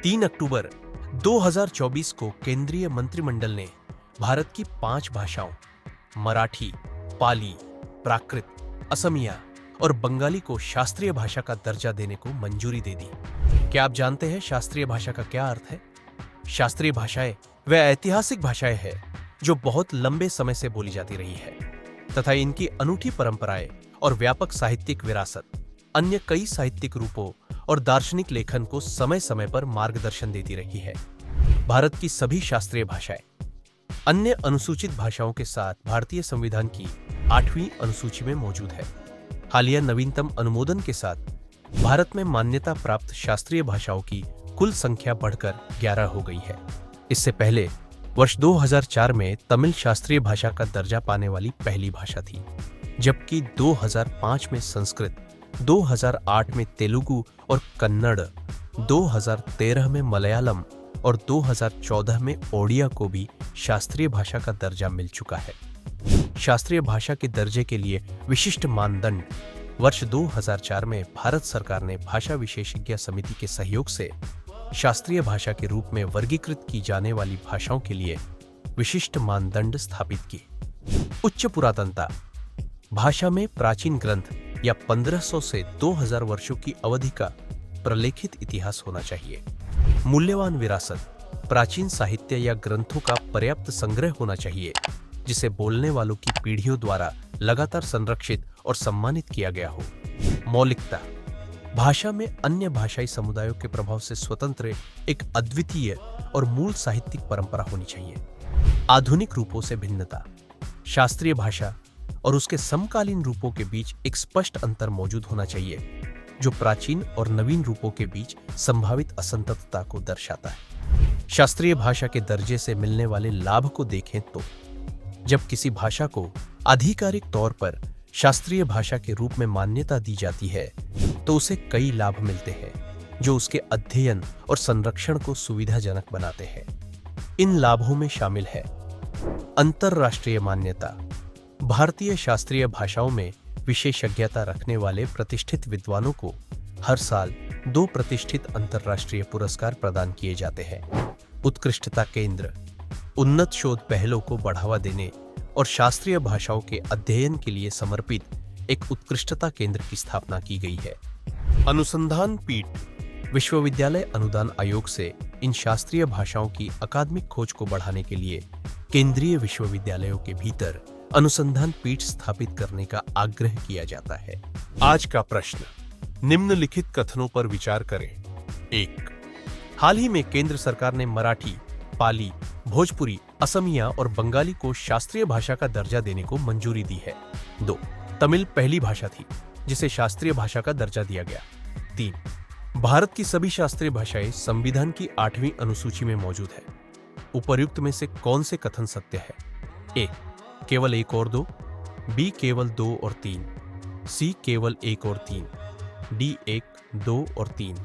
3 अक्टूबर 2024 को केंद्रीय मंत्रिमंडल ने भारत की 5 भाषाओं मराठी, पाली, प्राकृत, असमिया और बंगाली को शास्त्रीय भाषा का दर्जा देने को मंजूरी दे दी। क्या आप जानते हैं शास्त्रीय भाषा का क्या अर्थ है? शास्त्रीय भाषाएं वह ऐतिहासिक भाषाएं हैं जो बहुत लंबे समय से बोली जाती रही है तथा इनकी अनूठी परंपराएं और व्यापक साहित्यिक विरासत अन्य कई साहित्यिक रूपों और दार्शनिक लेखन को समय समय पर मार्गदर्शन देती रही है। भारत की सभी शास्त्रीय भाषाएं अन्य अनुसूचित भाषाओं के साथ भारतीय संविधान की 8वीं अनुसूची में मौजूद है। हालिया नवीनतम अनुमोदन के साथ भारत में मान्यता प्राप्त शास्त्रीय भाषाओं की कुल संख्या बढ़कर 11 हो गई है। इससे पहले वर्ष 2004 में तमिल शास्त्रीय भाषा का दर्जा पाने वाली पहली भाषा थी, जबकि 2005 में संस्कृत, 2008 में तेलुगु और कन्नड़, 2013 में मलयालम और 2014 में ओडिया को भी शास्त्रीय भाषा का दर्जा मिल चुका है। शास्त्रीय भाषा के दर्जे के लिए विशिष्ट मानदंड वर्ष 2004 में भारत सरकार ने भाषा विशेषज्ञ समिति के सहयोग से शास्त्रीय भाषा के रूप में वर्गीकृत की जाने वाली भाषाओं के लिए विशिष्ट मानदंड स्थापित की। उच्च पुरातनता भाषा में प्राचीन ग्रंथ या 1500 से 2000 वर्षों की अवधि का प्रलेखित इतिहास होना चाहिए। मूल्यवान विरासत प्राचीन साहित्य या ग्रंथों का पर्याप्त संग्रह होना चाहिए जिसे बोलने वालों की पीढ़ियों द्वारा लगातार संरक्षित और सम्मानित किया गया हो। मौलिकता भाषा में अन्य भाषाई समुदायों के प्रभाव से स्वतंत्र एक अद्वितीय और मूल साहित्यिक परंपरा होनी चाहिए। आधुनिक रूपों से भिन्नता शास्त्रीय भाषा और उसके समकालीन रूपों के बीच एक स्पष्ट अंतर मौजूद होना चाहिए जो प्राचीन और नवीन रूपों के बीच संभावित असंततता को दर्शाता है। शास्त्रीय भाषा के दर्जे से मिलने वाले लाभ को देखें तो जब किसी भाषा को आधिकारिक तौर पर शास्त्रीय भाषा के रूप में मान्यता दी जाती है तो उसे कई लाभ मिलते हैं जो उसके अध्ययन और संरक्षण को सुविधाजनक बनाते हैं। इन लाभों में शामिल है अंतरराष्ट्रीय मान्यता भारतीय शास्त्रीय भाषाओं में विशेषज्ञता रखने वाले प्रतिष्ठित विद्वानों को हर साल 2 प्रतिष्ठित अंतरराष्ट्रीय पुरस्कार प्रदान किए जाते हैं। उत्कृष्टता केंद्र उन्नत शोध पहलों को बढ़ावा देने और शास्त्रीय भाषाओं के अध्ययन के लिए समर्पित एक उत्कृष्टता केंद्र की स्थापना की गई है। अनुसंधान पीठ विश्वविद्यालय अनुदान आयोग से इन शास्त्रीय भाषाओं की अकादमिक खोज को बढ़ाने के लिए केंद्रीय विश्वविद्यालयों के भीतर अनुसंधान पीठ स्थापित करने का आग्रह किया जाता है। आज का प्रश्न, निम्नलिखित कथनों पर विचार करें। 1. हाल ही में केंद्र सरकार ने मराठी, पाली, भोजपुरी, असमिया और बंगाली को शास्त्रीय भाषा का दर्जा देने को मंजूरी दी है। 2. तमिल पहली भाषा थी जिसे शास्त्रीय भाषा का दर्जा दिया गया। 3. भारत की सभी शास्त्रीय भाषाएं संविधान की 8वीं अनुसूची में मौजूद है। उपर्युक्त में से कौन से कथन सत्य है? ए. केवल 1 और 2, बी. केवल 2 और 3, सी. केवल 1 और 3, डी. 1, 2 और 3।